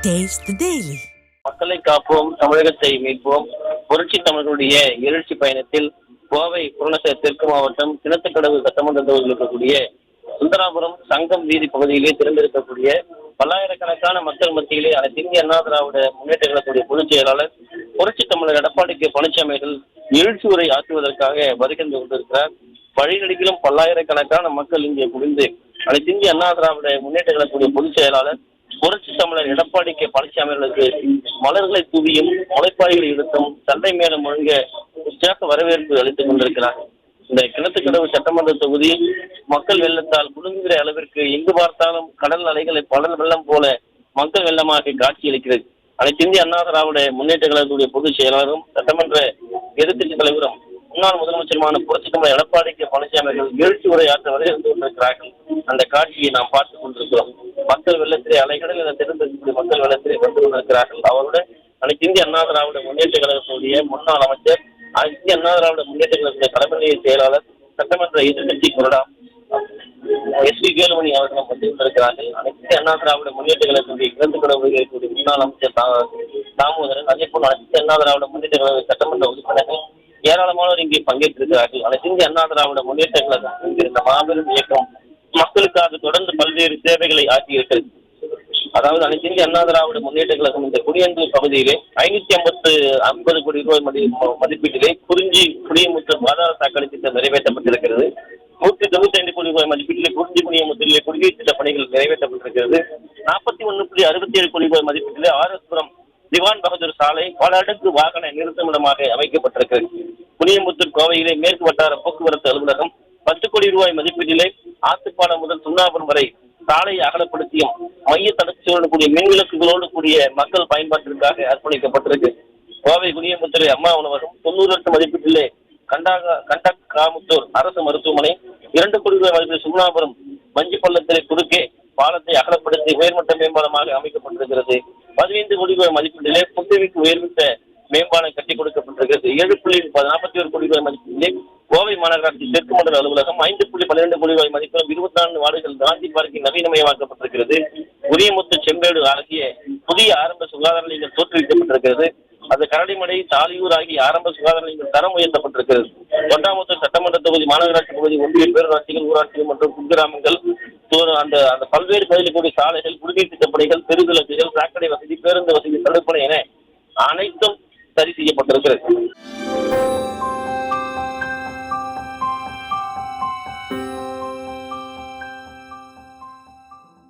Taste the Daily. மக்களை காப்போம், தமிழகத்தை மீட்போம். புரட்சி தமிழர்களுடைய எழுச்சி பயணத்தில் கோவை புறநகர் தெற்கு மாவட்டம் கிணத்துக்கடவு சட்டமன்ற தொகுதியில் இருக்கக்கூடிய சுந்தராபுரம் சங்கம் வீதி பகுதியிலே திறந்திருக்கக்கூடிய பல்லாயிரக்கணக்கான மக்கள் மத்தியிலே இந்திய அண்ணா திராவிட முன்னேற்ற கழகத்துடைய பொதுச் செயலாளர் புரட்சி தமிழர் எடப்பாடி கே பழனிசாமிகள் எழுச்சி உரை ஆற்றுவதற்காக வருகின்ற கொண்டிருக்கிறார். வழிநெடுகிலும் பல்லாயிரக்கணக்கான மக்கள் இங்கே குவிந்து இந்திய அண்ணா திராவிட முன்னேற்ற கழகத்துடைய பொதுச் செயலாளர் புரட்சி தமிழர் எடப்பாடி கே பழனிசாமிகளுக்கு மலர்களை தூவியும் முளைப்பாய்களை எடுத்தும் சண்டை மேலும் முழங்க உற்சாக வரவேற்பு அளித்துக் கொண்டிருக்கிறார். இந்த கிணத்துக்கடவு சட்டமன்ற தொகுதி மக்கள் வெள்ளத்தால் குலுங்குகிற அளவிற்கு எங்கு பார்த்தாலும் கடல் அலைகளை படல் வெள்ளம் போல மக்கள் வெள்ளமாக காட்சியளிக்கிறது. இந்திய அண்ணா திராவிட முன்னேற்ற கழகத்துடைய பொதுச் செயலாளரும் சட்டமன்ற எதிர்க்கட்சி தலைவரும் முன்னாள் முதலமைச்சருமான புரட்சி தமிழர் எடப்பாடி கே பழனிசாமிகள் எழுச்சி உரையாற்ற வரவேற்று கொண்டிருக்கிறார்கள். அந்த காட்சியை நாம் பார்த்துக் கொண்டிருக்கிறோம். மக்கள் வெள்ளத்திலே அலைகளில் என தெரிந்திருக்கக்கூடிய மக்கள் வெள்ளத்திலே வந்து கொண்டிருக்கிறார்கள். அவருடன் இந்திய அண்ணா திராவிட முன்னேற்ற கழகத்துடைய முன்னாள் அமைச்சர், இந்திய அண்ணா திராவிட முன்னேற்ற கழகத்துடைய தலைமை நிலைய செயலாளர், சட்டமன்ற எதிர்க்கட்சி கொறடா எஸ்.பி. வேலுமணி அவர்களும் வந்து கொண்டிருக்கிறார்கள். இந்திய அண்ணா திராவிட முன்னேற்ற கழகத்துடைய கிணத்துக்கடவு இருக்கக்கூடிய முன்னாள் அமைச்சர் தாமோதரன், அதே போல் இந்திய அண்ணா திராவிட முன்னேற்ற கழக சட்டமன்ற உறுப்பினர்கள் ஏராளமானோர் இங்கே பங்கேற்றிருக்கிறார்கள். இந்திய அண்ணா திராவிட முன்னேற்ற கழகம் என்கிற மாபெரும் இயக்கம் மக்களுக்காக தொடர்ந்து பல்வேறு சேவைகளை ஆற்றியிருக்கிறது. அதாவது இந்திய அண்ணா திராவிட முன்னேற்ற கழகம் இந்த குடியந்தூர் பகுதியிலே 550 கோடி ரூபாய் மதிப்பீட்டிலே குறிஞ்சி குடியமுத்து ஆதார சாக்கடை திட்டம் நிறைவேற்றப்பட்டிருக்கிறது. 195 கோடி ரூபாய் மதிப்பீட்டிலே குறிஞ்சி குடியமுத்திலே குடிநீர் திட்ட பணிகள் நிறைவேற்றப்பட்டிருக்கிறது. 41.67 கோடி ரூபாய் மதிப்பீட்டிலே ஆர்எஸ்புரம் திவான் பகதூர் சாலை பல அடுக்கு வாகன நிறுத்தமிடமாக அமைக்கப்பட்டிருக்கிறது. குடியமுத்தூர் கோவையிலே மேற்கு வட்டார போக்குவரத்து அலுவலகம் 10 கோடி ரூபாய் மதிப்பீட்டிலே ஆத்துப்பாலம் முதல் சுண்ணாபுரம் வரை சாலையை அகலப்படுத்தியும் மைய தடுப்பு கூடிய மின்விளக்குகளோடு கூடிய மக்கள் பயன்பாட்டிற்காக அர்ப்பணிக்கப்பட்டிருக்கு. கோவை குடியமுத்தூர் அம்மா உணவகம் 90 லட்சம் மதிப்பீட்டிலே கண்டக்காமுத்தூர் அரசு மருத்துவமனை 2 கோடி ரூபாய் மதிப்பீடு சுண்ணாபுரம் மஞ்சு பள்ளத்திலே குறுக்கே பாலத்தை அகலப்படுத்தி உயர்மட்ட மேம்பாலமாக அமைக்கப்பட்டிருக்கிறது. 15 கோடி ரூபாய் மதிப்பீட்டிலே புத்துவிக்கு உயர்மிட்ட மேம்பாலம் கட்டிக் கொடுக்கப்பட்டிருக்கிறது. 7.41 கோடி ரூபாய் மதிப்பீட்டிலே கோவை மாநகராட்சி தெற்கு மண்டல அலுவலகம் 5.12 கோடி ரூபாய் மதிப்பிலும் 24 வார்டுகள் காந்தி பார்க்கில் நவீனமயமாக்கப்பட்டிருக்கிறது. உரியமுத்து செம்பேடு ஆகிய புதிய ஆரம்ப சுகாதார நிலையங்கள் தோற்றுவிக்கப்பட்டிருக்கிறது. அது கரடிமடை தாலியூர் ஆகிய ஆரம்ப சுகாதார நிலையங்கள் தரம் உயர்த்தப்பட்டிருக்கிறது. தொண்டாமுத்தூர் சட்டமன்ற தொகுதி மாநகராட்சி பகுதி ஒன்றிய பேரூராட்சிகள் ஊராட்சிகள் மற்றும் குக்கிராமங்கள் அந்த பல்வேறு பகுதியில் கூடிய சாலைகள் குடிநீர் திட்டப்பணிகள் தெருவிளக்குகள் சாக்கடை வசதி பேருந்து வசதி தடுப்பணை என அனைத்தும் சரி செய்யப்பட்டிருக்கிறது.